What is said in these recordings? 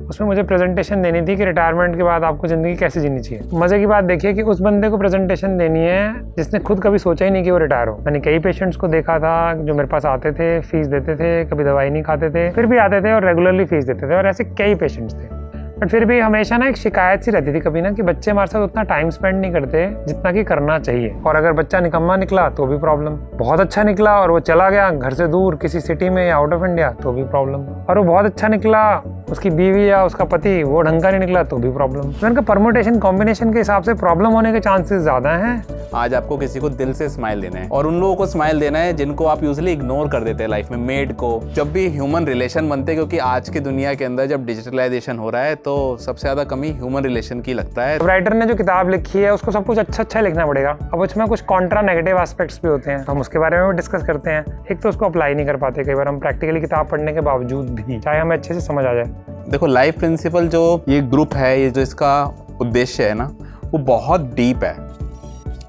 उसमें मुझे प्रेजेंटेशन देनी थी कि रिटायरमेंट के बाद आपको ज़िंदगी कैसे जीनी चाहिए। मज़े की बात देखिए कि उस बंदे को प्रेजेंटेशन देनी है जिसने खुद कभी सोचा ही नहीं कि वो रिटायर हो। मैंने कई पेशेंट्स को देखा था जो मेरे पास आते थे, फीस देते थे, कभी दवाई नहीं खाते थे, फिर भी आते थे और रेगुलरली फीस देते थे, और ऐसे कई पेशेंट्स थे। बट फिर भी हमेशा ना एक शिकायत सी रहती थी कभी ना कि बच्चे हमारे साथ उतना टाइम स्पेंड नहीं करते जितना कि करना चाहिए। और अगर बच्चा निकम्मा निकला तो भी प्रॉब्लम, बहुत अच्छा निकला और वो चला गया घर से दूर किसी सिटी में या आउट ऑफ इंडिया तो भी प्रॉब्लम, और वो बहुत अच्छा निकला, उसकी बीवी या उसका पति वो ढंग का नहीं निकला तो भी प्रॉब्लम। तो इनका परमुटेशन कॉम्बिनेशन के हिसाब से प्रॉब्लम होने के चांसेस ज़्यादा हैं। आज आपको किसी को दिल से स्माइल देना है, और उन लोगों को स्माइल देना है जिनको आप यूजुअली इग्नोर कर देते हैं लाइफ में। मेड को जब भी ह्यूमन रिलेशन बनते हैं, क्योंकि आज की दुनिया के अंदर जब डिजिटलाइजेशन हो रहा है तो सबसे ज़्यादा कमी ह्यूमन रिलेशन की लगता है। राइटर ने जो किताब लिखी है उसको सब कुछ अच्छा लिखना पड़ेगा। अब उसमें कुछ कॉन्ट्रा नेगेटिव एस्पेक्ट्स भी होते हैं, हम उसके बारे में भी डिस्कस करते हैं। एक तो उसको अप्लाई नहीं कर पाते कई बार हम प्रैक्टिकली किताब पढ़ने के बावजूद भी, चाहे हमें अच्छे से समझ आ जाए। देखो, लाइफ प्रिंसिपल जो ये ग्रुप है, ये जो इसका उद्देश्य है ना, वो बहुत डीप है,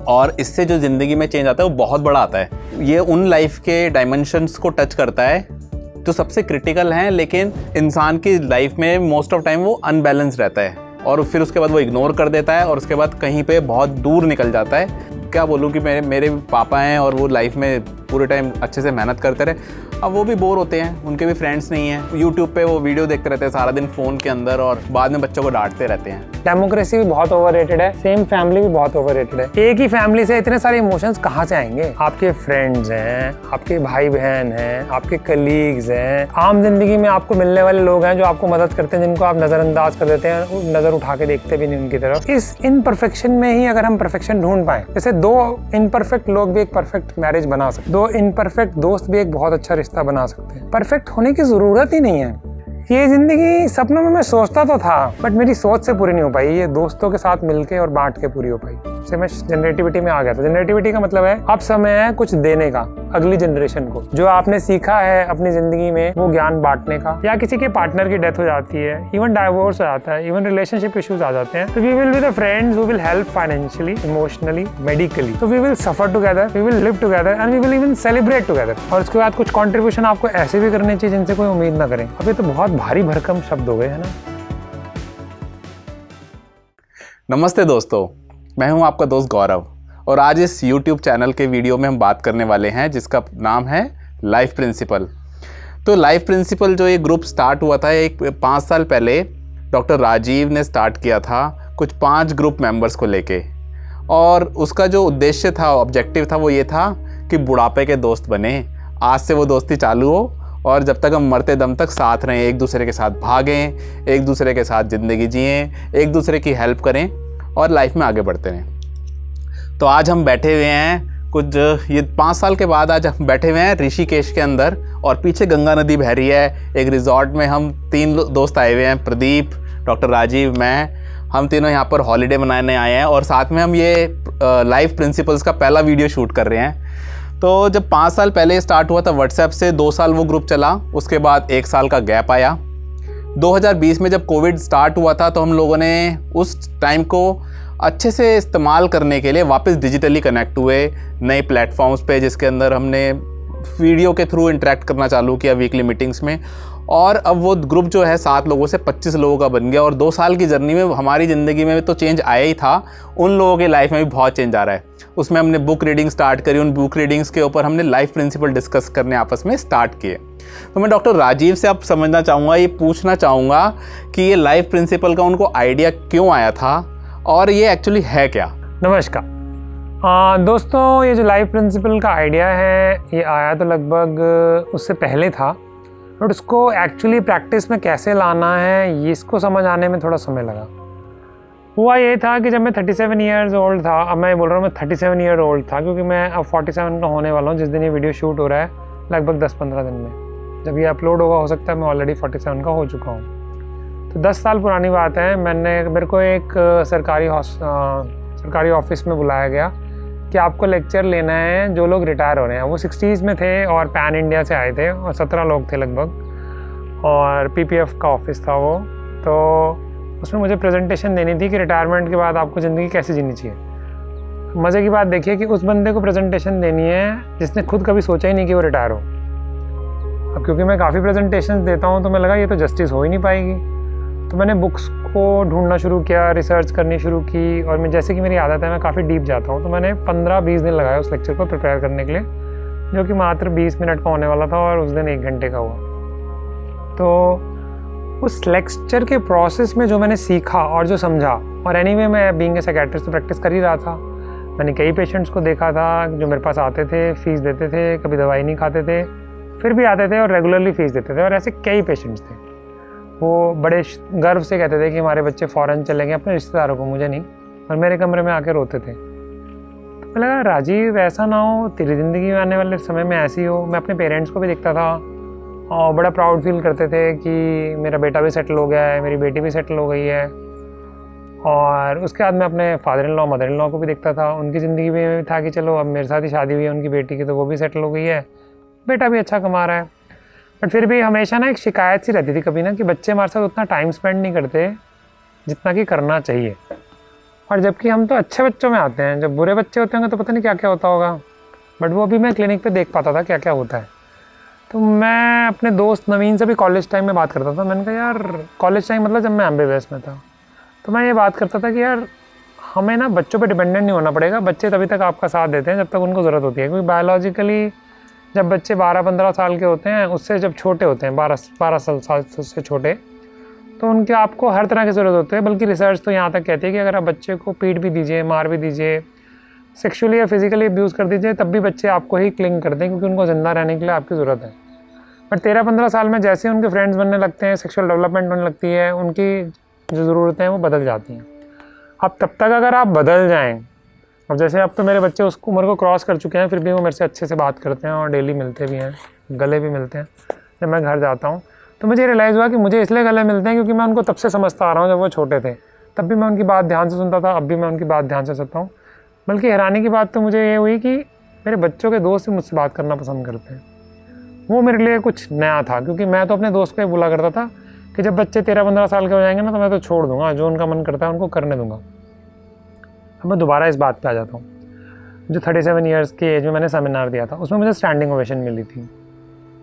और इससे जो ज़िंदगी में चेंज आता है वो बहुत बड़ा आता है। ये उन लाइफ के डायमेंशंस को टच करता है जो सबसे क्रिटिकल हैं, लेकिन इंसान की लाइफ में मोस्ट ऑफ टाइम वो अनबैलेंस रहता है, और फिर उसके बाद वो इग्नोर कर देता है, और उसके बाद कहीं पे बहुत दूर निकल जाता है। क्या बोलूँ कि मेरे पापा हैं और वो लाइफ में पूरे टाइम अच्छे से मेहनत करते रहे, अब वो भी बोर होते हैं, उनके भी फ्रेंड्स नहीं हैं, यूट्यूब पे वो वीडियो देखते रहते हैं सारा दिन फ़ोन के अंदर, और बाद में बच्चों को डांटते रहते हैं। डेमोक्रेसी भी बहुत ओवररेटेड है, सेम फैमिली भी बहुत ओवररेटेड है। एक ही फैमिली से इतने सारे इमोशंस कहाँ से आएंगे? आपके फ्रेंड्स हैं, आपके भाई बहन हैं, आपके कलीग्स हैं, आम जिंदगी में आपको मिलने वाले लोग हैं जो आपको मदद करते हैं, जिनको आप नजरअंदाज कर देते हैं, नजर उठा के देखते भी नहीं उनकी तरफ। इस इनपरफेक्शन में ही अगर हम परफेक्शन ढूंढ पाए, जैसे दो इनपरफेक्ट लोग भी एक परफेक्ट मैरिज बना सकते, दो इनपरफेक्ट दोस्त भी एक बहुत अच्छा रिश्ता बना सकते हैं। परफेक्ट होने की जरूरत ही नहीं है। ये जिंदगी सपनों में मैं सोचता तो था, बट मेरी सोच से पूरी नहीं हो पाई, ये दोस्तों के साथ मिलके और बांट के पूरी हो पाई। से मैं जनरेटिविटी में आ गया था। जनरेटिविटी का मतलब है अब समय है कुछ देने का अगली जनरेशन को, जो आपने सीखा है अपनी जिंदगी में वो ज्ञान बांटने का। या किसी के पार्टनर की डेथ हो जाती है, इवन डाइवोर्स हो जाता है, इवन रिलेशनशिप इश्यूज आ जाते हैं, तो we will be the friends who will help financially, emotionally, medically. तो we will suffer together, we will live together and we will even celebrate together. और उसके बाद कुछ कॉन्ट्रीब्यूशन आपको ऐसे भी करने चाहिए जिनसे कोई उम्मीद ना करें। अब ये तो बहुत भारी भरकम शब्द हो गए है ना। नमस्ते दोस्तों, मैं हूं आपका दोस्त गौरव, और आज इस YouTube चैनल के वीडियो में हम बात करने वाले हैं जिसका नाम है लाइफ प्रिंसिपल। तो लाइफ प्रिंसिपल जो ये ग्रुप स्टार्ट हुआ था, एक 5 साल पहले डॉक्टर राजीव ने स्टार्ट किया था कुछ 5 ग्रुप मेंबर्स को लेके, और उसका जो उद्देश्य था, ऑब्जेक्टिव था, वो ये था कि बुढ़ापे के दोस्त बने। आज से वो दोस्ती चालू हो, और जब तक हम मरते दम तक साथ रहें, एक दूसरे के साथ भागें, एक दूसरे के साथ ज़िंदगी जिएं, एक दूसरे की हेल्प करें और लाइफ में आगे बढ़ते रहें। तो आज हम बैठे हुए हैं कुछ ये 5 साल के बाद, आज हम बैठे हुए हैं ऋषिकेश के अंदर, और पीछे गंगा नदी बह रही है। एक रिजॉर्ट में हम 3 दोस्त आए हुए हैं, प्रदीप, डॉक्टर राजीव, मैं। हम तीनों यहाँ पर हॉलीडे मनाने आए हैं, और साथ में हम ये लाइफ प्रिंसिपल्स का पहला वीडियो शूट कर रहे हैं। तो जब 5 साल पहले स्टार्ट हुआ था व्हाट्सएप से, 2 साल वो ग्रुप चला, उसके बाद 1 साल का गैप आया। 2020 में जब कोविड स्टार्ट हुआ था तो हम लोगों ने उस टाइम को अच्छे से इस्तेमाल करने के लिए वापस डिजिटली कनेक्ट हुए नए प्लेटफॉर्म्स पे, जिसके अंदर हमने वीडियो के थ्रू इंटरेक्ट करना चालू किया वीकली मीटिंग्स में। और अब वो ग्रुप जो है 7 लोगों से 25 लोगों का बन गया, और 2 साल की जर्नी में हमारी ज़िंदगी में तो चेंज आया ही था, उन लोगों की लाइफ में भी बहुत चेंज आ रहा है। उसमें हमने बुक रीडिंग स्टार्ट करी, उन बुक रीडिंग्स के ऊपर हमने लाइफ प्रिंसिपल डिस्कस करने आपस में स्टार्ट किए। तो मैं डॉक्टर राजीव से अब समझना चाहूँगा, ये पूछना चाहूँगा कि ये लाइफ प्रिंसिपल का उनको आइडिया क्यों आया था, और ये एक्चुअली है क्या। नमस्कार दोस्तों, ये जो लाइफ प्रिंसिपल का आइडिया है ये आया तो लगभग उससे पहले था, बट उसको एक्चुअली प्रैक्टिस में कैसे लाना है ये इसको समझ आने में थोड़ा समय लगा। हुआ ये था कि जब मैं 37 ईयर्स ओल्ड था, अब मैं बोल रहा हूँ मैं 37 ईयर ओल्ड था, क्योंकि मैं अब 47 का होने वाला हूँ जिस दिन ये वीडियो शूट हो रहा है, लगभग 10-15 दिन में। जब ये अपलोड होगा हो सकता है मैं ऑलरेडी 47 का हो चुका हूँ। तो 10 साल पुरानी बात है। मेरे को एक सरकारी ऑफिस में बुलाया गया कि आपको लेक्चर लेना है जो लोग रिटायर हो रहे हैं। वो 60s में थे और पैन इंडिया से आए थे, और 17 लोग थे लगभग, और PPF का ऑफिस था वो। तो उसमें मुझे प्रेजेंटेशन देनी थी कि रिटायरमेंट के बाद आपको ज़िंदगी कैसे जीनी चाहिए। मज़े की बात देखिए कि उस बंदे को प्रेजेंटेशन देनी है जिसने खुद कभी सोचा ही नहीं कि वो रिटायर हो। अब क्योंकि मैं काफ़ी प्रेजेंटेशंस देता हूँ तो मैं लगा ये तो जस्टिस हो ही नहीं पाएगी, तो मैंने बुक्स को ढूंढना शुरू किया, रिसर्च करनी शुरू की, और मैं जैसे कि मेरी आदत है मैं काफ़ी डीप जाता हूँ, तो मैंने 15-20 दिन लगाया उस लेक्चर को प्रिपेयर करने के लिए, जो कि मात्र 20 मिनट का होने वाला था और उस दिन 1 घंटे का हुआ। तो उस लेक्चर के प्रोसेस में जो मैंने सीखा और जो समझा, और एनीवे मैं बीइंग ए साइकियाट्रिस्ट तो प्रैक्टिस कर ही रहा था। मैंने कई पेशेंट्स को देखा था जो मेरे पास आते थे, फीस देते थे, कभी दवाई नहीं खाते थे, फिर भी आते थे और रेगुलरली फीस देते थे, और ऐसे कई पेशेंट्स थे। वो बड़े गर्व से कहते थे कि हमारे बच्चे फ़ॉरेन चले गए, अपने रिश्तेदारों को, मुझे नहीं, और मेरे कमरे में आके रोते थे। तो मैं लगा राजीव ऐसा ना हो, तेरी ज़िंदगी में आने वाले समय में ऐसी हो। मैं अपने पेरेंट्स को भी देखता था और बड़ा प्राउड फील करते थे कि मेरा बेटा भी सेटल हो गया है, मेरी बेटी भी सेटल हो गई है। और उसके बाद मैं अपने father in law, mother in law को भी देखता था, उनकी ज़िंदगी में था कि चलो अब मेरे साथ ही शादी हुई है उनकी बेटी की, तो वो भी सेटल हो गई है, बेटा भी अच्छा कमा रहा है। बट फिर भी हमेशा ना एक शिकायत सी रहती थी कभी ना कि बच्चे हमारे साथ उतना टाइम स्पेंड नहीं करते जितना कि करना चाहिए। और जबकि हम तो अच्छे बच्चों में आते हैं, जब बुरे बच्चे होते होंगे तो पता नहीं क्या क्या होता होगा, बट वो भी मैं क्लिनिक पे देख पाता था क्या क्या होता है। तो मैं अपने दोस्त नवीन से भी कॉलेज टाइम में बात करता था। मैंने कहा यार, कॉलेज टाइम मतलब जब मैं MBBS में था, तो मैं ये बात करता था कि यार हमें ना बच्चों पे डिपेंडेंट नहीं होना पड़ेगा। बच्चे तभी तक आपका साथ देते हैं जब तक उनको ज़रूरत होती है, क्योंकि बायोलॉजिकली जब बच्चे 12-15 साल के होते हैं, उससे जब छोटे होते हैं 12 साल से छोटे, तो उनके आपको हर तरह की ज़रूरत होती है। बल्कि रिसर्च तो यहाँ तक कहती है कि अगर आप बच्चे को पीट भी दीजिए, मार भी दीजिए, सेक्सुअली या फिजिकली अब्यूज़ कर दीजिए, तब भी बच्चे आपको ही क्लिंग करते हैं, क्योंकि उनको ज़िंदा रहने के लिए आपकी ज़रूरत है। बट 13-15 साल में जैसे उनके फ्रेंड्स बनने लगते हैं, सेक्सुअल डेवलपमेंट होने लगती है, उनकी जो ज़रूरतें हैं वो बदल जाती हैं। अब तब तक अगर आप बदल जाएँ, अब जैसे अब तो मेरे बच्चे उस उम्र को क्रॉस कर चुके हैं, फिर भी वो मेरे से अच्छे से बात करते हैं और डेली मिलते भी हैं, गले भी मिलते हैं जब मैं घर जाता हूँ। तो मुझे रियलाइज़ हुआ कि मुझे इसलिए गले मिलते हैं क्योंकि मैं उनको तब से समझता आ रहा हूँ। जब वो छोटे थे तब भी मैं उनकी बात ध्यान से सुनता था, अब भी मैं उनकी बात ध्यान से सुनता हूँ। बल्कि हैरानी की बात तो मुझे ये हुई कि मेरे बच्चों के दोस्त भी मुझसे बात करना पसंद करते हैं। वो मेरे लिए कुछ नया था, क्योंकि मैं तो अपने दोस्त को ये बोला करता था कि जब बच्चे 13-15 साल के हो जाएंगे ना, तो मैं तो छोड़ दूंगा, जो उनका मन करता है उनको करने दूंगा। अब मैं दोबारा इस बात पे आ जाता हूँ। जो 37 ईयर्स की एज में मैंने सेमिनार दिया था, उसमें मुझे स्टैंडिंग ओवेशन मिली थी,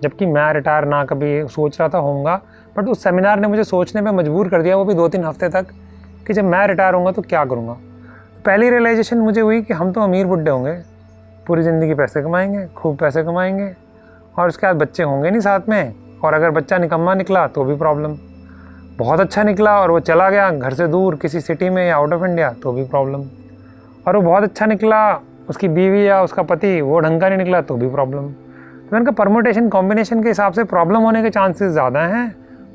जबकि मैं रिटायर ना कभी सोच रहा था होऊंगा। बट उस सेमिनार ने मुझे सोचने पे मजबूर कर दिया, वो भी 2-3 हफ्ते तक, कि जब मैं रिटायर होऊंगा तो क्या करूँगा। पहली रियलाइजेशन मुझे हुई कि हम तो अमीर बुड्ढे होंगे, पूरी ज़िंदगी पैसे कमाएंगे, खूब पैसे कमाएंगे, और उसके बाद बच्चे होंगे नहीं साथ में। और अगर बच्चा निकम्मा निकला तो भी प्रॉब्लम, बहुत अच्छा निकला और वो चला गया घर से दूर किसी सिटी में या आउट ऑफ इंडिया तो भी प्रॉब्लम, और वो बहुत अच्छा निकला, उसकी बीवी या उसका पति वो ढंग का नहीं निकला तो भी प्रॉब्लम। तो मैंने कहा परमुटेशन कॉम्बिनेशन के हिसाब से प्रॉब्लम होने के चांसेस ज़्यादा हैं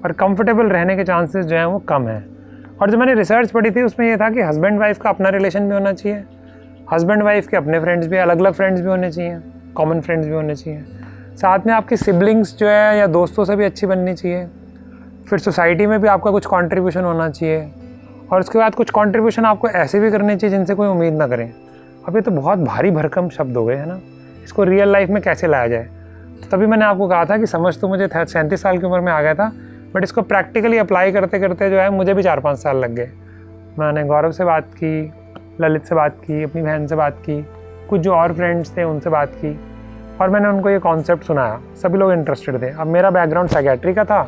और कंफर्टेबल रहने के चांसेस जो हैं वो कम हैं। और जो मैंने रिसर्च पढ़ी थी उसमें ये था कि हस्बैंड वाइफ का अपना रिलेशन भी होना चाहिए, हस्बैंड वाइफ के अपने फ्रेंड्स भी, अलग अलग फ्रेंड्स भी होने चाहिए, कॉमन फ्रेंड्स भी होने चाहिए, साथ में आपकी सिबलिंग्स जो है या दोस्तों से भी अच्छी बननी चाहिए, फिर सोसाइटी में भी आपका कुछ कंट्रीब्यूशन होना चाहिए, और उसके बाद कुछ कंट्रीब्यूशन आपको ऐसे भी करने चाहिए जिनसे कोई उम्मीद ना करें। अब ये तो बहुत भारी भरकम शब्द हो गए, है ना, इसको रियल लाइफ में कैसे लाया जाए। तो तभी मैंने आपको कहा था कि समझ तो मुझे 37 साल की उम्र में आ गया था, बट इसको प्रैक्टिकली अप्लाई करते करते जो है मुझे भी 4-5 साल लग गए। मैंने गौरव से बात की, ललित से बात की, अपनी बहन से बात की, कुछ जो और फ्रेंड्स थे उनसे बात की, और मैंने उनको ये कॉन्सेप्ट सुनाया। सभी लोग इंटरेस्टेड थे। अब मेरा बैकग्राउंड साइकियाट्री का था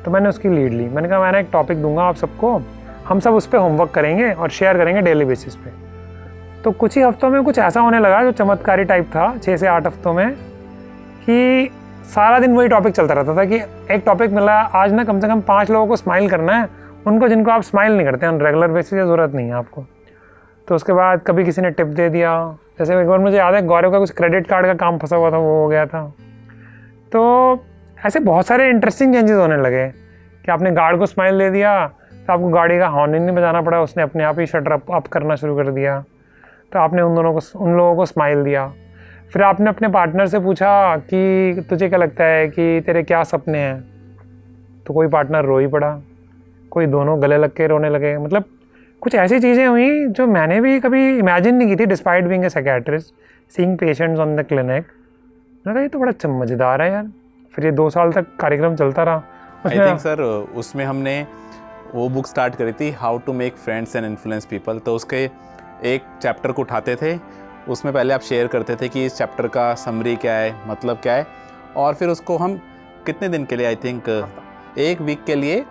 तो मैंने उसकी लीड ली। मैंने कहा मैंने एक टॉपिक दूंगा आप सबको, हम सब उस पर होमवर्क करेंगे और शेयर करेंगे डेली बेसिस पे। तो कुछ ही हफ्तों में कुछ ऐसा होने लगा जो चमत्कारी टाइप था, 6 से 8 हफ्तों में, कि सारा दिन वही टॉपिक चलता रहता था कि एक टॉपिक मिला, आज ना कम से कम 5 लोगों को स्माइल करना है, उनको जिनको आप स्माइल नहीं करते हैं रेगुलर बेसिस, ज़रूरत नहीं है आपको। तो उसके बाद कभी किसी ने टिप दे दिया, जैसे एक बार मुझे याद है गौरव का कुछ क्रेडिट कार्ड का काम फंसा हुआ था, वो हो गया था। तो ऐसे बहुत सारे इंटरेस्टिंग चेंजेस होने लगे कि आपने गार्ड को स्माइल दे दिया तो आपको गाड़ी का हॉर्न ही नहीं बजाना पड़ा, उसने अपने आप ही शटर अप करना शुरू कर दिया। तो आपने उन लोगों को स्माइल दिया। फिर आपने अपने पार्टनर से पूछा कि तुझे क्या लगता है कि तेरे क्या सपने हैं, तो कोई पार्टनर रो ही पड़ा, कोई दोनों गले लग के रोने लगे। मतलब कुछ ऐसी चीज़ें हुई जो मैंने भी कभी इमेजिन नहीं की थी, despite being a psychiatrist, seeing patients on the clinic. मैंने कहा ये तो बड़ा मज़ेदार है यार। फिर ये 2 साल तक कार्यक्रम चलता रहा। आई थिंक सर उसमें हमने वो बुक स्टार्ट करी थी, how to make friends and influence people. तो उसके एक चैप्टर को उठाते थे, उसमें पहले आप शेयर करते थे कि इस चैप्टर का समरी क्या है, मतलब क्या है, और फिर उसको हम कितने दिन के लिए, आई थिंक 1 वीक के लिए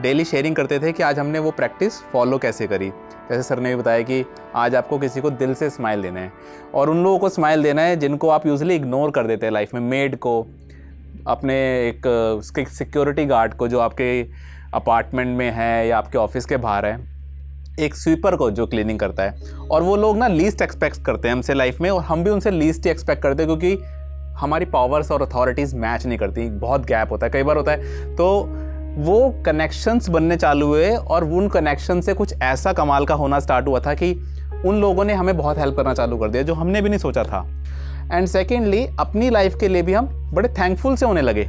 डेली शेयरिंग करते थे कि आज हमने वो प्रैक्टिस फॉलो कैसे करी। जैसे सर ने भी बताया कि आज आपको किसी को दिल से स्माइल देना है, और उन लोगों को स्माइल देना है जिनको आप यूजुअली इग्नोर कर देते हैं लाइफ में। मेड को, अपने एक सिक्योरिटी गार्ड को जो आपके अपार्टमेंट में है या आपके ऑफिस के बाहर है, एक स्वीपर को जो क्लीनिंग करता है। और वो लोग ना लीस्ट एक्सपेक्ट करते हैं हमसे लाइफ में, और हम भी उनसे लीस्ट ही एक्सपेक्ट करते हैं, क्योंकि हमारी पावर्स और अथॉरिटीज़ मैच नहीं करती, बहुत गैप होता है, कई बार होता है। तो वो कनेक्शंस बनने चालू हुए, और उन कनेक्शन से कुछ ऐसा कमाल का होना स्टार्ट हुआ था कि उन लोगों ने हमें बहुत हेल्प करना चालू कर दिया जो हमने भी नहीं सोचा था। एंड सेकेंडली, अपनी लाइफ के लिए भी हम बड़े थैंकफुल से होने लगे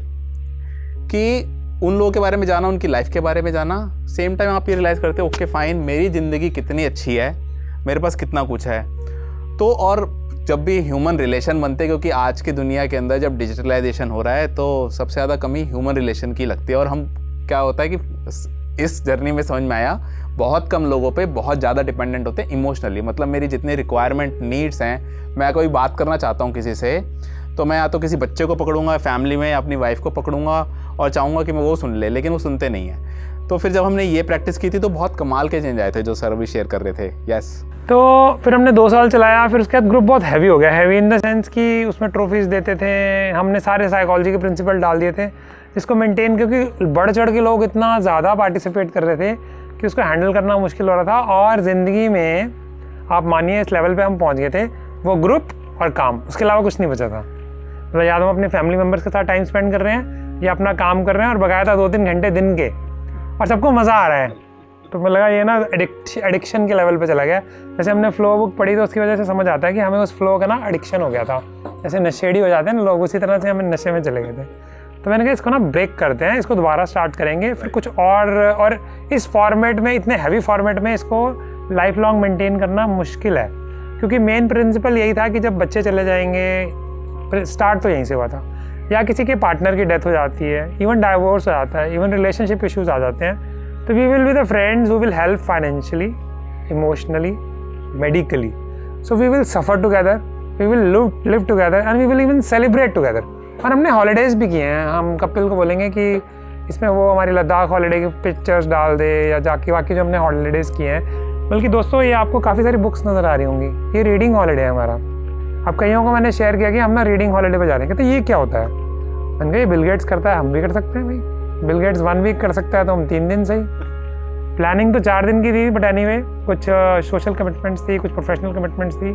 कि उन लोगों के बारे में जाना, उनकी लाइफ के बारे में जाना। सेम टाइम आप ये रियलाइज़ करते हो, ओके फाइन, मेरी ज़िंदगी कितनी अच्छी है, मेरे पास कितना कुछ है। तो और जब भी ह्यूमन रिलेशन बनते हैं, क्योंकि आज की दुनिया के अंदर जब डिजिटलाइजेशन हो रहा है तो सबसे ज़्यादा कमी ह्यूमन रिलेशन की लगती है। और हम क्या होता है कि इस जर्नी में समझ में आया, बहुत कम लोगों पे बहुत ज़्यादा डिपेंडेंट होते हैं इमोशनली। मतलब मेरी जितनी रिक्वायरमेंट, नीड्स हैं, मैं कोई बात करना चाहता हूँ किसी से, तो मैं या तो किसी बच्चे को पकड़ूंगा फैमिली में, अपनी वाइफ को पकड़ूंगा और चाहूँगा कि मैं वो सुन ले, लेकिन वो सुनते नहीं हैं। तो फिर जब हमने ये प्रैक्टिस की थी तो बहुत कमाल के चेंज आए थे जो सर भी शेयर कर रहे थे। यस। तो फिर हमने 2 साल चलाया, फिर उसके बाद ग्रुप बहुत हैवी हो गया। हैवी इन द सेंस कि उसमें ट्रॉफीज़ देते थे, हमने सारे साइकोलॉजी के प्रिंसिपल डाल दिए थे जिसको मेंटेन, क्योंकि बढ़ चढ़ के लोग इतना ज़्यादा पार्टिसिपेट कर रहे थे कि उसको हैंडल करना मुश्किल हो रहा था। और ज़िंदगी में आप मानिए इस लेवल पे हम पहुंच गए थे, वो ग्रुप और काम, उसके अलावा कुछ नहीं बचा था। मतलब या तो हम अपने फैमिली मेम्बर्स के साथ टाइम स्पेंड कर रहे हैं या अपना काम कर रहे हैं, और बकायदा 2-3 घंटे दिन के, और सबको मज़ा आ रहा है। तो मुझे लगा ये ना एडिक्शन के लेवल पे चला गया। जैसे हमने फ्लो बुक पढ़ी तो उसकी वजह से समझ आता है कि हमें उस फ्लो का ना एडिक्शन हो गया था। जैसे नशेड़ी हो जाते हैं ना लोग, उसी तरह से हमें नशे में चले गए थे। तो मैंने कहा इसको ना ब्रेक करते हैं, इसको दोबारा स्टार्ट करेंगे, फिर कुछ और इस फॉर्मेट में, इतने हैवी फॉर्मेट में इसको लाइफ लॉन्ग मेंटेन करना मुश्किल है। क्योंकि मेन प्रिंसिपल यही था कि जब बच्चे चले जाएंगे, स्टार्ट तो यहीं से हुआ था, या किसी के पार्टनर की डेथ हो जाती है, इवन डाइवोर्स हो जाता है, इवन रिलेशनशिप इश्यूज आ जाते हैं, तो we will be the friends who will help financially, emotionally, medically. So we will suffer together, we will live together, and we will even celebrate together. और हमने holidays भी किए हैं। हम कपिल को बोलेंगे कि इसमें वो हमारी लद्दाख हॉलीडे की पिक्चर्स डाल दे, या जाके बाकी जो हमने हॉलीडेज़ किए हैं। बल्कि दोस्तों, ये आपको काफ़ी सारी बुक्स नज़र आ रही होंगी, ये रीडिंग हॉलीडे है हमारा। अब कईयों को मैंने शेयर किया कि हम ना रीडिंग हॉलीडे पे जा रहे हैं, कहते ये क्या होता है। मैंने कहा ये बिल गेट्स करता है, हम भी कर सकते हैं भाई। बिल गेट्स 1 वीक कर सकता है तो हम 3 दिन सही। प्लानिंग तो 4 दिन की थी, बट एनीवे कुछ सोशल कमिटमेंट्स थी, कुछ प्रोफेशनल कमिटमेंट्स थी,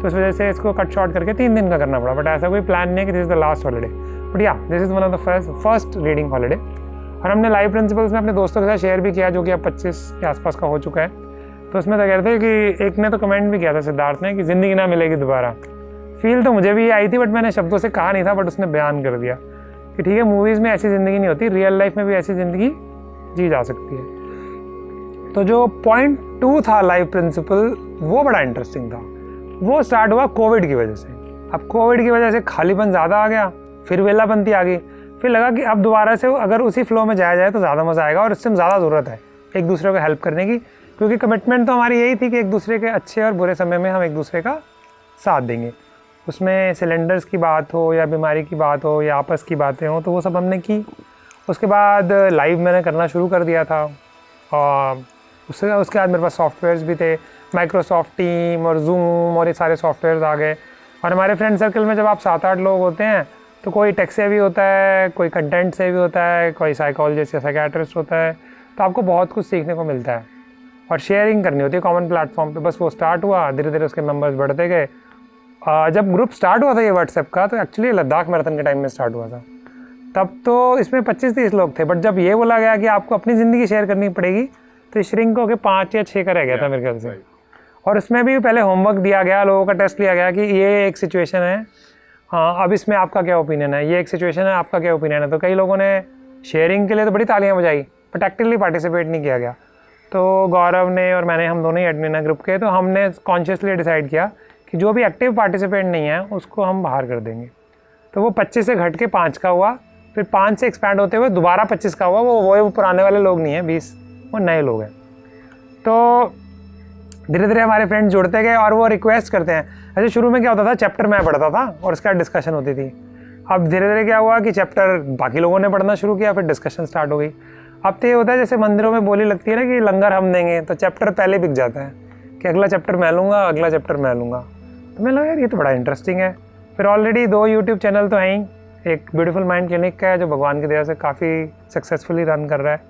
तो इस वजह से इसको कट शॉर्ट करके 3 दिन का करना पड़ा। बट ऐसा कोई प्लान नहीं है कि this is the last holiday, but या this is one of the first reading holiday. और हमने लाइफ प्रिंसिपल्स में अपने दोस्तों के साथ शेयर भी किया, जो कि अब 25 के आसपास का हो चुका है। तो उसमें तो कह रहे थे कि एक ने तो कमेंट भी किया था सिद्धार्थ ने कि ज़िंदगी ना मिलेगी दोबारा। फील तो मुझे भी आई थी, बट मैंने शब्दों से कहा नहीं था, बट उसने बयान कर दिया कि ठीक है, मूवीज़ में ऐसी ज़िंदगी नहीं होती, रियल लाइफ में भी ऐसी ज़िंदगी जी जा सकती है। तो जो पॉइंट 2 था लाइफ प्रिंसिपल, वो बड़ा इंटरेस्टिंग था। वो स्टार्ट हुआ कोविड की वजह से। अब कोविड की वजह से खालीपन ज़्यादा आ गया, फिर वेलापंती आ गई, फिर लगा कि अब दोबारा से अगर उसी फ्लो में जाया जाए तो ज़्यादा मज़ा आएगा, और इससे ज़्यादा ज़रूरत है एक दूसरे को हेल्प करने की, क्योंकि कमिटमेंट तो हमारी यही थी कि एक दूसरे के अच्छे और बुरे समय में हम एक दूसरे का साथ देंगे। उसमें सिलेंडर्स की बात हो या बीमारी की बात हो या आपस की बातें हो, तो वो सब हमने की। उसके बाद लाइव मैंने करना शुरू कर दिया था, और उसके बाद मेरे पास सॉफ्टवेयर्स भी थे, माइक्रोसॉफ्ट टीम और जूम और ये सारे सॉफ्टवेयर्स आ गए। और हमारे फ्रेंड सर्कल में जब आप 7-8 लोग होते हैं तो कोई टेक से भी होता है, कोई कंटेंट से भी होता है, कोई साइकोलॉजिस्ट या साइकियाट्रिस्ट होता है, तो आपको बहुत कुछ सीखने को मिलता है और शेयरिंग करनी होती है कॉमन प्लेटफॉर्म पे। बस वो स्टार्ट हुआ, धीरे धीरे उसके मेंबर्स बढ़ते गए। जब ग्रुप स्टार्ट हुआ था ये व्हाट्सएप का, तो एक्चुअली लद्दाख मैराथन के टाइम में स्टार्ट हुआ था। तब तो इसमें 25-30 लोग थे, बट जब ये बोला गया कि आपको अपनी ज़िंदगी शेयर करनी पड़ेगी, तो श्रिंक होकर 5 या 6 का रह गया था मेरे ख्याल से। और उसमें भी पहले होमवर्क दिया गया, लोगों का टेस्ट लिया गया कि ये एक सिचुएशन है, हाँ अब इसमें आपका क्या ओपिनियन है, ये एक सिचुएशन है, आपका क्या ओपिनियन है। तो कई लोगों ने शेयरिंग के लिए तो बड़ी तालियां बजाई, बट एक्टिवली पार्टिसिपेट नहीं किया गया। तो गौरव ने और मैंने, हम दोनों ही एडमिन हैं ग्रुप के, तो हमने कॉन्शियसली डिसाइड किया कि जो भी एक्टिव पार्टिसिपेंट नहीं है उसको हम बाहर कर देंगे। तो वो 25 से घट के 5 का हुआ, फिर 5 से एक्सपैंड होते हुए दोबारा 25 का हुआ। वो पुराने वाले लोग नहीं हैं 20, वो नए लोग हैं। तो धीरे धीरे हमारे फ्रेंड्स जुड़ते गए और वो रिक्वेस्ट करते हैं। ऐसे शुरू में क्या होता था, चैप्टर मैं पढ़ता था और उसके बाद डिस्कशन होती थी। अब धीरे धीरे क्या हुआ कि चैप्टर बाकी लोगों ने पढ़ना शुरू किया, फिर डिस्कशन स्टार्ट हो गई। अब तो ये होता है जैसे मंदिरों में बोली लगती है ना कि लंगर हम देंगे, तो चैप्टर पहले बिक जाता है कि अगला चैप्टर मैं लूँगा, अगला चैप्टर मैं लूँगा। तो मैं लगा यार ये तो बड़ा इंटरेस्टिंग है। फिर ऑलरेडी 2 यूट्यूब चैनल तो हैं ही, एक ब्यूटीफुल माइंड क्लिनिक का है जो भगवान की दया से काफ़ी सक्सेसफुली रन कर रहा है,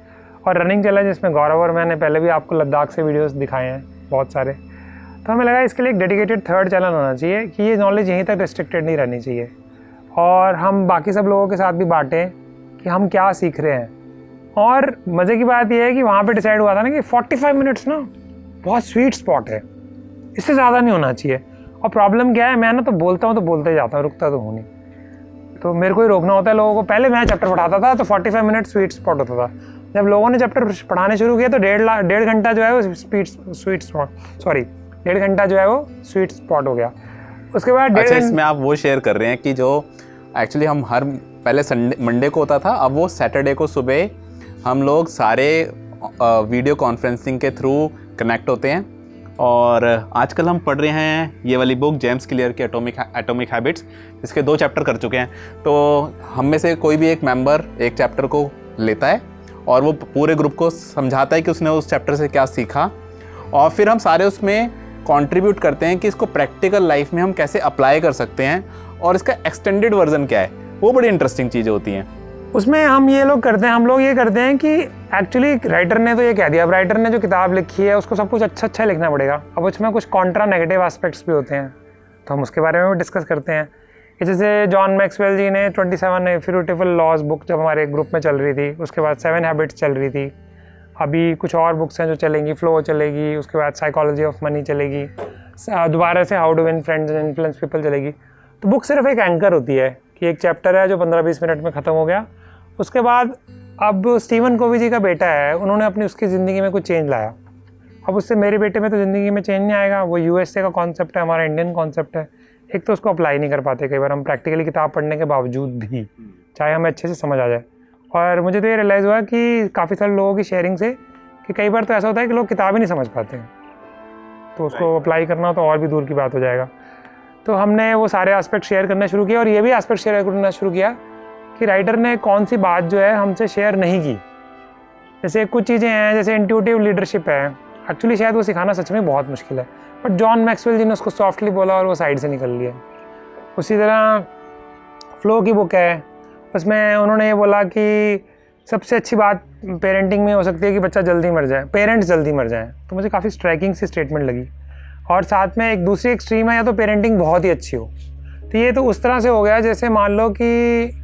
और रनिंग चैलेंज जिसमें गौरव और मैंने पहले भी आपको लद्दाख से वीडियोस दिखाए हैं बहुत सारे। तो हमें लगा इसके लिए एक डेडिकेटेड 3rd चैनल होना चाहिए कि ये नॉलेज यहीं तक रिस्ट्रिक्टेड नहीं रहनी चाहिए, और हम बाकी सब लोगों के साथ भी बांटें कि हम क्या सीख रहे हैं। और मज़े की बात यह है कि वहाँ पे डिसाइड हुआ था ना कि 45 मिनट्स ना बहुत स्वीट स्पॉट है, इससे ज़्यादा नहीं होना चाहिए। और प्रॉब्लम क्या है, मैं ना तो बोलता हूँ तो बोलते ही जाता हूँ, रुकता तो हूँ नहीं, तो मेरे को ही रोकना होता है लोगों को। पहले मैं चैप्टर पढ़ाता था तो 45 मिनट स्वीट स्पॉट होता था। जब लोगों ने चैप्टर पढ़ाने शुरू किया तो 1.5 घंटा जो है वो डेढ़ घंटा जो है वो स्वीट स्पॉट हो गया। उसके बाद अच्छा, इसमें आप वो शेयर कर रहे हैं कि जो एक्चुअली हम हर पहले मंडे को होता था, अब वो सैटरडे को सुबह हम लोग सारे वीडियो कॉन्फ्रेंसिंग के थ्रू कनेक्ट होते हैं। और आजकल हम पढ़ रहे हैं ये वाली बुक जेम्स क्लियर की एटॉमिक हैबिट्स, इसके 2 चैप्टर कर चुके हैं। तो हम में से कोई भी एक मेंबर एक चैप्टर को लेता है और वो पूरे ग्रुप को समझाता है कि उसने उस चैप्टर से क्या सीखा, और फिर हम सारे उसमें कंट्रीब्यूट करते हैं कि इसको प्रैक्टिकल लाइफ में हम कैसे अप्लाई कर सकते हैं और इसका एक्सटेंडेड वर्जन क्या है। वो बड़ी इंटरेस्टिंग चीज़ें होती हैं उसमें। हम ये लोग करते हैं, हम लोग ये करते हैं कि एक्चुअली राइटर ने तो ये कह दिया, अब राइटर ने जो किताब लिखी है उसको सब कुछ अच्छा लिखना पड़ेगा। अब उसमें कुछ कॉन्ट्रा नेगेटिव एस्पेक्ट्स भी होते हैं, तो हम उसके बारे में भी डिस्कस करते हैं। जैसे जॉन मैक्सवेल जी ने 27 इररिफ्यूटेबल लॉज बुक जब हमारे ग्रुप में चल रही थी, उसके बाद 7 हैबिट्स चल रही थी, अभी कुछ और बुक्स हैं जो चलेंगी, फ्लो चलेगी, उसके बाद साइकोलॉजी ऑफ मनी चलेगी, दोबारा से how to win friends and influence people चलेगी। तो बुक सिर्फ एक एंकर होती है कि एक चैप्टर है जो 15-20 मिनट में ख़त्म हो गया। उसके बाद अब स्टीवन कोवी जी का बेटा है, उन्होंने अपनी उसकी ज़िंदगी में कुछ चेंज लाया। अब उससे मेरे बेटे में तो ज़िंदगी में चेंज नहीं आएगा, वो यूएसए का कॉन्सेप्ट है, हमारा इंडियन कॉन्सेप्ट है। एक तो उसको अप्लाई नहीं कर पाते कई बार हम प्रैक्टिकली किताब पढ़ने के बावजूद भी, चाहे हमें अच्छे से समझ आ जाए। और मुझे तो ये रियलाइज़ हुआ कि काफ़ी सारे लोगों की शेयरिंग से कि कई बार तो ऐसा होता है कि लोग किताब ही नहीं समझ पाते हैं, तो उसको अप्लाई करना तो और भी दूर की बात हो जाएगा। तो हमने वो सारे एस्पेक्ट शेयर करना शुरू किया, और ये भी एस्पेक्ट शेयर करना शुरू किया कि राइटर ने कौन सी बात जो है हमसे शेयर नहीं की। जैसे कुछ चीज़ें हैं, जैसे इंट्यूटिव लीडरशिप है, एक्चुअली शायद वो सिखाना सच में बहुत मुश्किल है, बट जॉन मैक्सवेल जी ने उसको सॉफ्टली बोला और वो साइड से निकल लिया। उसी तरह फ्लो की बुक है, उसमें उन्होंने ये बोला कि सबसे अच्छी बात पेरेंटिंग में हो सकती है कि बच्चा जल्दी मर जाए, पेरेंट्स जल्दी मर जाएं। तो मुझे काफ़ी स्ट्राइकिंग सी स्टेटमेंट लगी। और साथ में एक दूसरी एक्सट्रीम है, या तो पेरेंटिंग बहुत ही अच्छी हो, तो ये तो उस तरह से हो गया जैसे मान लो कि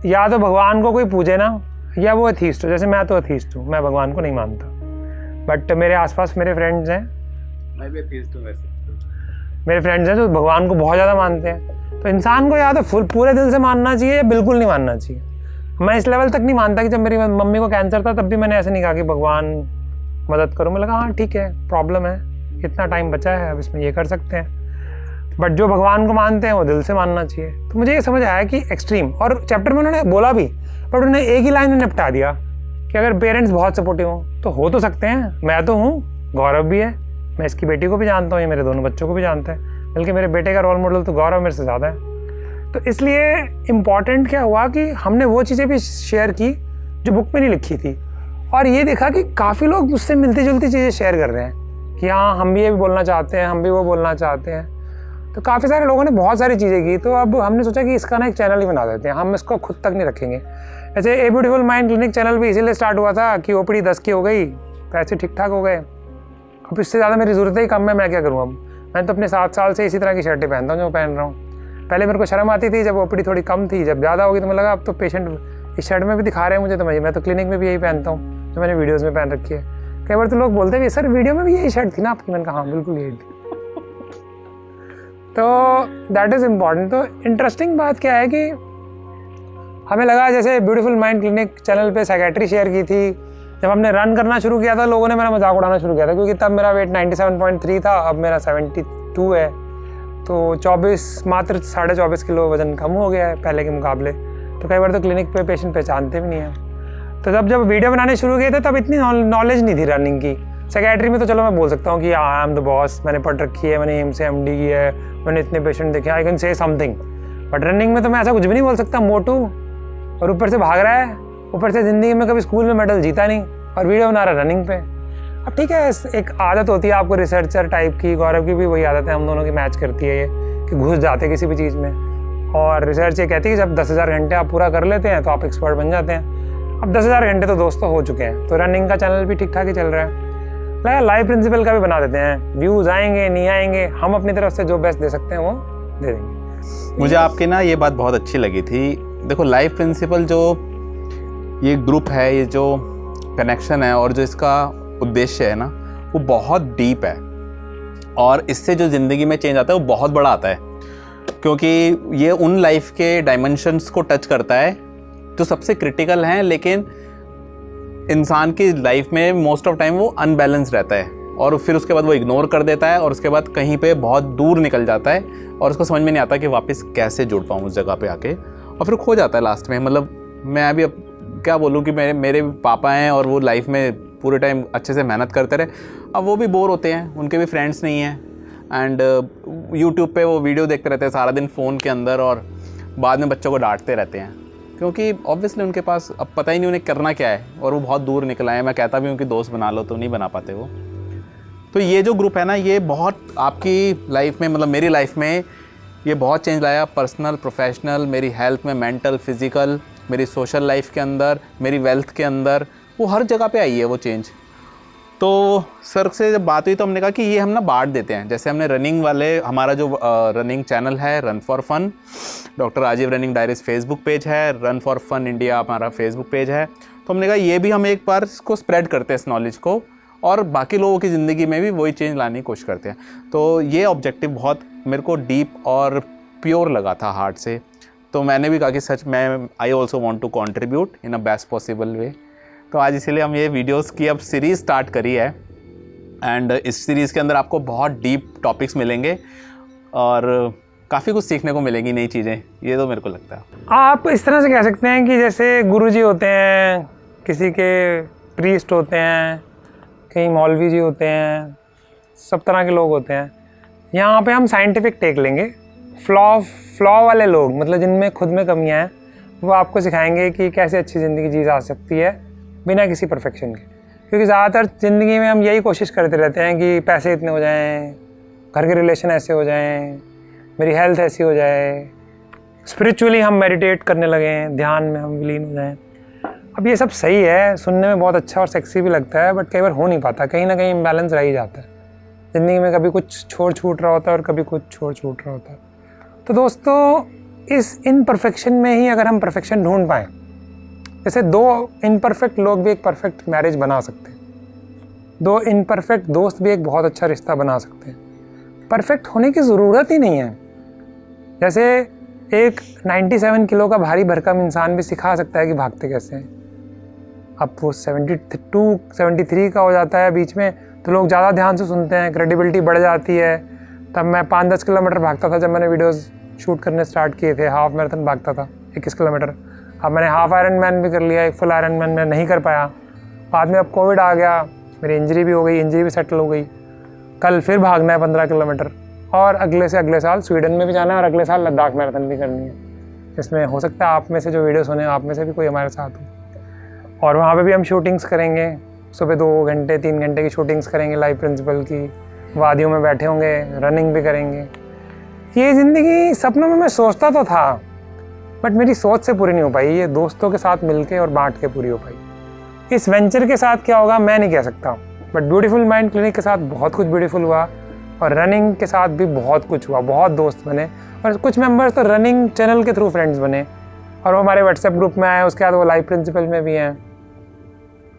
या तो भगवान को कोई पूजे ना, या वो एथीस्ट हो। जैसे मैं तो एथीस्ट हूँ, मैं भगवान को नहीं मानता, बट मेरे आसपास मेरे फ्रेंड्स हैं, मैं भी एथीस्ट हूँ वैसे, मेरे फ्रेंड्स हैं जो भगवान को बहुत ज़्यादा मानते हैं। तो इंसान को या तो पूरे दिल से मानना चाहिए या बिल्कुल नहीं मानना चाहिए। मैं इस लेवल तक नहीं मानता कि जब मेरी मम्मी को कैंसर था तब भी मैंने ऐसे नहीं कहा कि भगवान मदद करो। मैं लगा हाँ ठीक है, प्रॉब्लम है, इतना टाइम बचा है, अब इसमें ये कर सकते हैं। बट जो भगवान को मानते हैं वो दिल से मानना चाहिए। तो मुझे ये समझ आया कि एक्सट्रीम, और चैप्टर में उन्होंने बोला भी, बट उन्होंने एक ही लाइन में निपटा दिया कि अगर पेरेंट्स बहुत सपोर्टिव हों तो हो तो सकते हैं। मैं तो हूँ, गौरव भी है, मैं इसकी बेटी को भी जानता हूँ, ये मेरे दोनों बच्चों को भी जानते हैं, बल्कि मेरे बेटे का रोल मॉडल तो गौरव मेरे से ज़्यादा है। तो इसलिए इम्पॉर्टेंट क्या हुआ कि हमने वो चीज़ें भी शेयर की जो बुक में नहीं लिखी थी, और ये देखा कि काफ़ी लोग मुझसे मिलती जुलती चीज़ें शेयर कर रहे हैं कि हाँ हम भी ये भी बोलना चाहते हैं, हम भी वो बोलना चाहते हैं। तो काफ़ी सारे लोगों ने बहुत सारी चीज़ें की। तो अब हमने सोचा कि इसका ना एक चैनल ही बना देते हैं, हम इसको खुद तक नहीं रखेंगे। ऐसे a beautiful mind clinic channel भी इसीलिए स्टार्ट हुआ था कि ओपीडी 10 की हो गई, पैसे ठीक ठाक हो गए, अब इससे ज़्यादा मेरी ज़रूरत ही कम है, मैं क्या करूँ। अब मैं तो अपने 7 साल से इसी तरह की शर्टें पहनता हूँ जो पहन रहा हूँ। पहले मेरे को शर्म आती थी, जब ओपीडी थोड़ी कम थी, जब ज़्यादा होगी तो मुझे लगा अब तो पेशेंट इस शर्ट में भी दिखा रहे हैं मुझे, तो मैं तो क्लिनिक में भी यही पहनता हूँ जो मैंने वीडियोज़ में पहन रखी है। कई बार तो लोग बोलते हैं सर वीडियो में भी यही शर्ट थी ना आपकी, मैंने कहा हाँ बिल्कुल यही थी। तो दैट इज़ इम्पॉर्टेंट। तो इंटरेस्टिंग बात क्या है कि हमें लगा जैसे ब्यूटीफुल माइंड क्लिनिक चैनल पे साइकेट्री शेयर की थी, जब हमने रन करना शुरू किया था लोगों ने मेरा मजाक उड़ाना शुरू किया था, क्योंकि तब मेरा वेट 97.3 था, अब मेरा 72 है, तो 24 मात्र 24.5 किलो वज़न कम हो गया है पहले के मुकाबले। तो कई बार तो क्लिनिक पे पेशेंट पहचानते भी नहीं हैं। तो जब वीडियो बनाने शुरू किए थे तब इतनी नॉलेज नहीं थी रनिंग की। साइकेट्री में तो चलो मैं बोल सकता हूँ कि आई एम द बॉस, मैंने पढ़ रखी है, मैंने एम से MD की है, मैंने इतने पेशेंट देखे, I can say something. But running में तो मैं ऐसा कुछ भी नहीं बोल सकता, मोटू और ऊपर से भाग रहा है ऊपर से ज़िंदगी में कभी स्कूल में मेडल जीता नहीं और वीडियो बना रहा रनिंग पे। अब ठीक है, एक आदत होती है आपको रिसर्चर टाइप की, गौरव की भी वही आदत है, हम दोनों की मैच करती है ये कि घुस जाते किसी भी चीज़ में। और रिसर्च ये कहती है कि जब 10,000 घंटे आप पूरा कर लेते हैं तो आप एक्सपर्ट बन जाते हैं। अब 10,000 घंटे तो दोस्तों हो चुके हैं, तो रनिंग का चैनल भी ठीक ठाक ही चल रहा है। लगा लाइफ प्रिंसिपल का भी बना देते हैं, व्यूज़ आएंगे नहीं आएंगे, हम अपनी तरफ से जो बेस्ट दे सकते हैं वो दे देंगे। मुझे आपकी ना ये बात बहुत अच्छी लगी थी। देखो लाइफ प्रिंसिपल जो ये ग्रुप है, ये जो कनेक्शन है और जो इसका उद्देश्य है ना, वो बहुत डीप है और इससे जो ज़िंदगी में चेंज आता है वो बहुत बड़ा आता है, क्योंकि ये उन लाइफ के डायमेंशंस को टच करता है जो सबसे क्रिटिकल हैं, लेकिन इंसान की लाइफ में मोस्ट ऑफ टाइम वो अनबैलेंस रहता है और फिर उसके बाद वो इग्नोर कर देता है और उसके बाद कहीं पे बहुत दूर निकल जाता है और उसको समझ में नहीं आता कि वापस कैसे जुड़ पाऊँ उस जगह पे आके, और फिर खो जाता है लास्ट में। मतलब मैं अभी अब क्या बोलूँ कि मेरे पापा हैं और वो लाइफ में पूरे टाइम अच्छे से मेहनत करते रहे, अब वो भी बोर होते हैं, उनके भी फ्रेंड्स नहीं हैं एंड यूट्यूब पे वो वीडियो देखते रहते हैं सारा दिन फ़ोन के अंदर और बाद में बच्चों को डांटते रहते हैं, क्योंकि ऑब्वियसली उनके पास अब पता ही नहीं उन्हें करना क्या है और वो बहुत दूर निकल आए हैं। मैं कहता भी हूँ कि दोस्त बना लो, तो नहीं बना पाते वो। तो ये जो ग्रुप है ना, ये बहुत आपकी लाइफ में, मतलब मेरी लाइफ में ये बहुत चेंज लाया, पर्सनल, प्रोफेशनल, मेरी हेल्थ में, मेंटल, फिज़िकल, मेरी सोशल लाइफ के अंदर, मेरी वेल्थ के अंदर, वो हर जगह पे आई है वो चेंज। तो सर से जब बात हुई तो हमने कहा कि ये हम ना बांट देते हैं, जैसे हमने रनिंग वाले, हमारा जो रनिंग चैनल है run for fun, doctor Rajiv running diaries Facebook page है, रन फॉर फन इंडिया हमारा फेसबुक पेज है, तो हमने कहा ये भी हम एक बार इसको स्प्रेड करते हैं इस नॉलेज को और बाकी लोगों की ज़िंदगी में भी वही चेंज लाने की कोशिश करते हैं। तो ये ऑब्जेक्टिव बहुत मेरे को डीप और प्योर लगा था हार्ट से, तो मैंने भी कहा कि सच मैं I also want to contribute in a best possible way. तो आज इसीलिए हम ये वीडियोस की अब सीरीज़ स्टार्ट करी है एंड इस सीरीज़ के अंदर आपको बहुत डीप टॉपिक्स मिलेंगे और काफ़ी कुछ सीखने को मिलेंगी, नई चीज़ें, ये तो मेरे को लगता है। आप इस तरह से कह सकते हैं कि जैसे गुरुजी होते हैं, किसी के प्रीस्ट होते हैं, कहीं मौलवी जी होते हैं, सब तरह के लोग होते हैं। यहाँ पे हम साइंटिफिक टेक लेंगे। फ्लॉ वाले लोग, मतलब जिनमें खुद में कमियाँ हैं, वो आपको सिखाएंगे कि कैसे अच्छी ज़िंदगी जी जा सकती है बिना किसी परफेक्शन के। क्योंकि ज़्यादातर ज़िंदगी में हम यही कोशिश करते रहते हैं कि पैसे इतने हो जाएं, घर के रिलेशन ऐसे हो जाएं, मेरी हेल्थ ऐसी हो जाए, स्पिरिचुअली हम मेडिटेट करने लगें, ध्यान में हम विलीन हो जाएं। अब ये सब सही है, सुनने में बहुत अच्छा और सेक्सी भी लगता है, बट कई बार हो नहीं पाता, कहीं ना कहीं इम्बैलेंस रह ही जाता है ज़िंदगी में। कभी कुछ छोड़ छूट रहा होता है और कभी कुछ छोड़ छूट रहा होता है। तो दोस्तों, इस इनपरफेक्शन में ही अगर हम परफेक्शन ढूंढ पाएँ, जैसे दो इनपरफेक्ट लोग भी एक परफेक्ट मैरिज बना सकते हैं, दो इनपरफेक्ट दोस्त भी एक बहुत अच्छा रिश्ता बना सकते हैं। परफेक्ट होने की ज़रूरत ही नहीं है। जैसे एक 97 किलो का भारी भरकम इंसान भी सिखा सकता है कि भागते कैसे हैं। अब वो 72, 73 का हो जाता है बीच में, तो लोग ज़्यादा ध्यान से सुनते हैं, क्रेडिबिलिटी बढ़ जाती है। तब मैं 5-10 किलोमीटर भागता था जब मैंने वीडियोस शूट करने स्टार्ट किए थे, हाफ मैराथन भागता था 21 किलोमीटर। अब मैंने हाफ आयरन मैन भी कर लिया, एक फुल आयरन मैन मैं नहीं कर पाया। बाद में अब कोविड आ गया, मेरी इंजरी भी हो गई, इंजरी भी सेटल हो गई। कल फिर भागना है 15 किलोमीटर और अगले से अगले साल स्वीडन में भी जाना है और अगले साल लद्दाख मैराथन भी करनी है। इसमें हो सकता है आप में से जो वीडियो सुने, आप में से भी कोई हमारे साथ हो। और वहाँ पे भी हम शूटिंग्स करेंगे, सुबह 2 घंटे 3 घंटे की शूटिंग्स करेंगे लाइफ प्रिंसिपल की, वादियों में बैठे होंगे, रनिंग भी करेंगे। ये ज़िंदगी सपनों में मैं सोचता तो था, बट मेरी सोच से पूरी नहीं हो पाई। ये दोस्तों के साथ मिलके और बांट के पूरी हो पाई। इस वेंचर के साथ क्या होगा मैं नहीं कह सकता, बट ब्यूटीफुल माइंड क्लिनिक के साथ बहुत कुछ ब्यूटीफुल हुआ और रनिंग के साथ भी बहुत कुछ हुआ। बहुत दोस्त बने और कुछ मेंबर्स तो रनिंग चैनल के थ्रू फ्रेंड्स बने और वो हमारे व्हाट्सएप ग्रुप में आए, उसके बाद वो लाइफ प्रिंसिपल में भी हैं।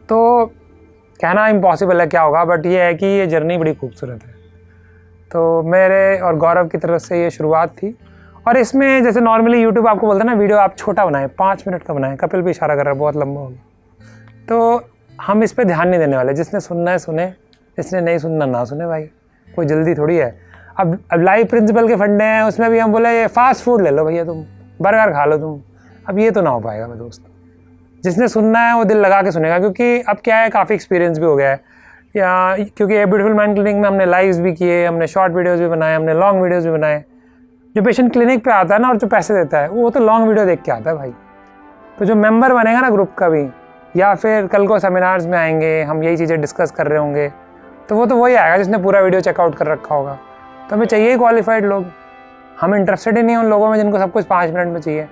तो कहना इम्पॉसिबल है क्या होगा, बट ये है कि ये जर्नी बड़ी खूबसूरत है। तो मेरे और गौरव की तरफ से ये शुरुआत थी। और इसमें जैसे नॉर्मली यूट्यूब आपको बोलता है ना, वीडियो आप छोटा बनाएं, 5 मिनट का बनाएं, कपिल भी इशारा कर रहा है बहुत लंबा हो गया। तो हम इस पे ध्यान नहीं देने वाले, जिसने सुनना है सुने, जिसने नहीं सुनना ना सुने भाई, कोई जल्दी थोड़ी है। अब लाइफ प्रिंसिपल के फंडे हैं, उसमें भी हम बोले ये फास्ट फूड ले लो भैया, तुम बर्गर खा लो तुम, अब ये तो ना हो पाएगा मेरे दोस्त। जिसने सुनना है वो दिल लगा के सुनेगा, क्योंकि अब क्या है, काफ़ी एक्सपीरियंस भी हो गया है या क्योंकि ये ब्यूटीफुल माइंड क्लिनिक में हमने लाइव्स भी किए, हमने शॉर्ट वीडियोज़ भी बनाए, हमने लॉन्ग वीडियोज़ भी बनाए। जो पेशेंट क्लिनिक पे आता है ना और जो पैसे देता है वो तो लॉन्ग वीडियो देख के आता है भाई। तो जो मेंबर बनेगा ना ग्रुप का भी, या फिर कल को सेमिनार्स में आएंगे, हम यही चीज़ें डिस्कस कर रहे होंगे, तो वो तो वही आएगा जिसने पूरा वीडियो चेकआउट कर रखा होगा। तो हमें चाहिए क्वालिफाइड लोग। हम इंटरेस्टेड ही नहीं हैं उन लोगों में जिनको सब कुछ 5 मिनट में चाहिए।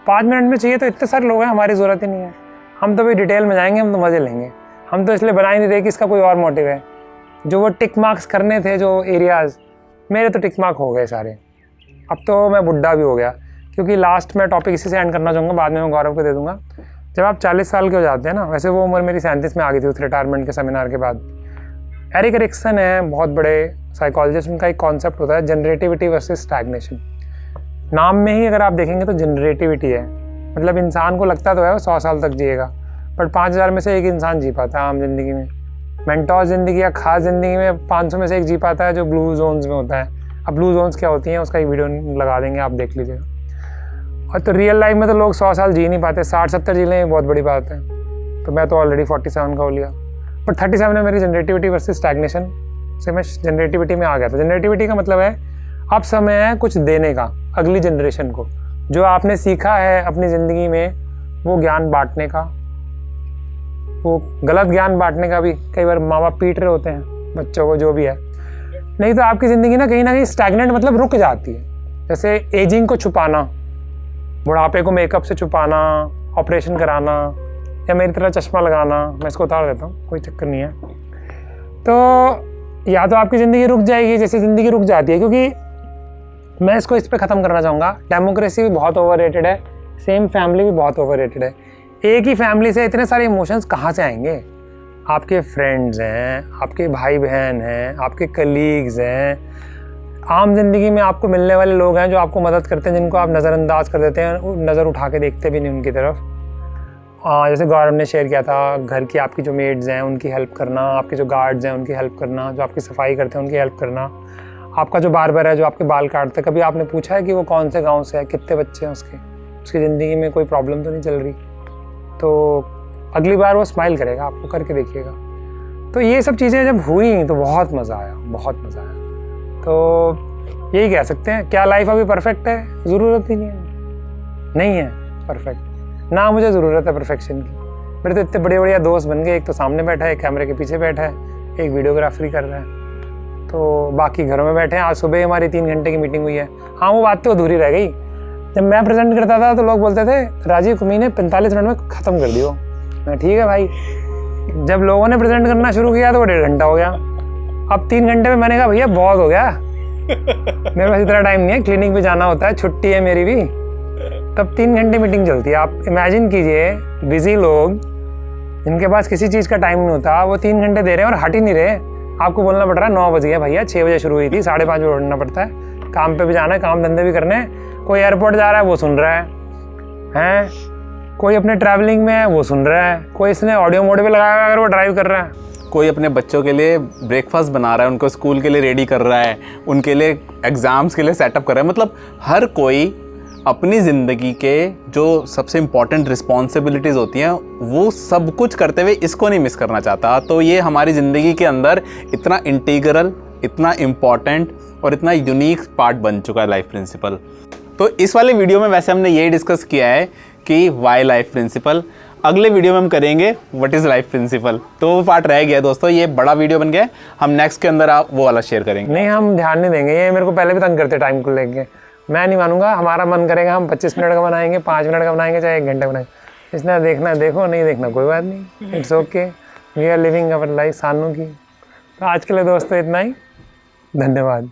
5 मिनट में चाहिए तो इतने सारे लोग हैं, हमारी ज़रूरत ही नहीं है। हम तो भाई डिटेल में जाएंगे, हम तो मज़े लेंगे। हम तो इसलिए बना ही नहीं रहे कि इसका कोई और मोटिव है। जो वो टिक मार्क्स करने थे, जो एरियाज़, मेरे तो टिक मार्क हो गए सारे। अब तो मैं बुढ़ा भी हो गया, क्योंकि लास्ट में टॉपिक इसी से एंड करना चाहूँगा, बाद में मैं गौरव को दे दूँगा। जब आप 40 साल के हो जाते हैं ना, वैसे वो उम्र मेरी 37 में आ गई थी उस रिटायरमेंट के सेमिनार के बाद। एरिक एरिक्सन है, बहुत बड़े साइकोलॉजिस्ट, उनका एक कॉन्सेप्ट होता है जनरेटिविटी वर्सेस स्टैग्नेशन। नाम में ही अगर आप देखेंगे तो जनरेटिविटी है, मतलब इंसान को लगता तो है वो 100 साल तक जिएगा, बट 5000 में से एक इंसान जी पाता है आम जिंदगी में। मेंटोस ज़िंदगी या खास ज़िंदगी में 500 में से एक जी पाता है, जो ब्लू जोन्स में होता है। अब ब्लू जोन्स क्या होती हैं उसका एक वीडियो लगा देंगे, आप देख लीजिएगा। और तो रियल लाइफ में तो लोग 100 साल जी नहीं पाते, 60-70 जी लें बहुत बड़ी बात है। तो मैं तो ऑलरेडी 47 का हो लिया, बट 37 में मेरी जनरेटिविटी वर्सेस स्टैग्नेशन से मैं जनरेटिविटी में आ गया था। जनरेटिविटी का मतलब है अब समय है कुछ देने का अगली जनरेशन को। जो आपने सीखा है अपनी ज़िंदगी में वो ज्ञान बांटने का, वो गलत ज्ञान बांटने का भी कई बार माँ बाप पीट रहे होते हैं बच्चों को, जो भी है। नहीं तो आपकी ज़िंदगी ना कहीं स्टैग्नेंट मतलब रुक जाती है। जैसे एजिंग को छुपाना, बुढ़ापे को मेकअप से छुपाना, ऑपरेशन कराना, या मेरी तरह चश्मा लगाना, मैं इसको उतार देता हूँ, कोई चक्कर नहीं है। तो या तो आपकी ज़िंदगी रुक जाएगी, जैसे ज़िंदगी रुक जाती है, क्योंकि मैं इसको इस पर ख़त्म करना चाहूँगा। डेमोक्रेसी भी बहुत ओवररेटेड है, सेम फैमिली भी बहुत ओवररेटेड है। एक ही फैमिली से इतने सारे इमोशंस कहाँ से आएंगे? आपके फ्रेंड्स हैं, आपके भाई बहन हैं, आपके कलीग्स हैं, आम जिंदगी में आपको मिलने वाले लोग हैं जो आपको मदद करते हैं, जिनको आप नज़रअंदाज कर देते हैं, नज़र उठा के देखते भी नहीं उनकी तरफ। जैसे गौरव ने शेयर किया था, घर की आपकी जो मेड्स हैं उनकी हेल्प करना, आपके जो गार्ड्स हैं उनकी हेल्प करना, जो आपकी सफाई करते हैं उनकी हेल्प करना, आपका जो बार्बर है जो आपके बाल काटते हैं, कभी आपने पूछा है कि वो कौन से गाँव से है, कितने बच्चे हैं उसकी ज़िंदगी में कोई प्रॉब्लम तो नहीं चल रही? तो अगली बार वो स्माइल करेगा, आपको करके देखिएगा। तो ये सब चीज़ें जब हुई तो बहुत मज़ा आया, बहुत मज़ा आया। तो यही कह सकते हैं। क्या लाइफ अभी परफेक्ट है? ज़रूरत ही नहीं है परफेक्ट, ना मुझे ज़रूरत है परफेक्शन की। मेरे तो इतने बड़े बढ़िया दोस्त बन गए, एक तो सामने बैठा है, एक कैमरे के पीछे बैठा है, एक वीडियोग्राफरी कर रहा है, तो बाकी घरों में बैठे हैं। आज सुबह हमारी 3 घंटे की मीटिंग हुई है। हाँ, वो बात तो अधूरी रह गई। जब मैं प्रेजेंट करता था तो लोग बोलते थे राजीव कुमी ने 45 मिनट में ख़त्म कर दियो। मैं ठीक है भाई। जब लोगों ने प्रेजेंट करना शुरू किया तो वो 1.5 घंटा हो गया। अब 3 घंटे में मैंने कहा भैया बहुत हो गया, मेरे पास इतना टाइम नहीं है, क्लिनिक पे जाना होता है, छुट्टी है मेरी भी। तब 3 घंटे मीटिंग चलती है। आप इमेजिन कीजिए, बिजी लोग जिनके पास किसी चीज़ का टाइम नहीं होता, वो 3 घंटे दे रहे हैं और हट ही नहीं रहे। आपको बोलना पड़ रहा है 9 बज गए भैया, 6 बजे शुरू हुई थी, 5:30 बजे उठना पड़ता है, काम पे भी जाना है, काम धंधे भी करने हैं। कोई एयरपोर्ट जा रहा है वो सुन रहा है, कोई अपने ट्रैवलिंग में है वो सुन रहा है, कोई इसने ऑडियो मोड पे लगाया हुआ अगर वो ड्राइव कर रहा है, कोई अपने बच्चों के लिए ब्रेकफास्ट बना रहा है, उनको स्कूल के लिए रेडी कर रहा है, उनके लिए एग्ज़ाम्स के लिए सेटअप कर रहा है। मतलब हर कोई अपनी ज़िंदगी के जो सबसे इम्पॉर्टेंट रिस्पॉन्सिबिलिटीज़ होती हैं वो सब कुछ करते हुए इसको नहीं मिस करना चाहता। तो ये हमारी ज़िंदगी के अंदर इतना इंटीग्रल, इतना इम्पॉर्टेंट और इतना यूनिक पार्ट बन चुका है लाइफ प्रिंसिपल। तो इस वाले वीडियो में वैसे हमने यही डिस्कस किया है कि वाई लाइफ प्रिंसिपल। अगले वीडियो में हम करेंगे व्हाट इज़ लाइफ प्रिंसिपल। तो वो पार्ट रह गया दोस्तों, ये बड़ा वीडियो बन गया। हम नेक्स्ट के अंदर आप वो वाला शेयर करेंगे। नहीं, हम ध्यान नहीं देंगे। ये मेरे को पहले भी तंग करते टाइम को लेके, मैं नहीं मानूंगा। हमारा मन करेगा हम 25 मिनट का बनाएंगे, 5 मिनट का बनाएंगे, चाहे 1 घंटे बनाएंगे। इसने देखना देखो, नहीं देखना कोई बात नहीं, it's okay, we are living our life सानू की। तो आज के लिए दोस्तों इतना ही, धन्यवाद।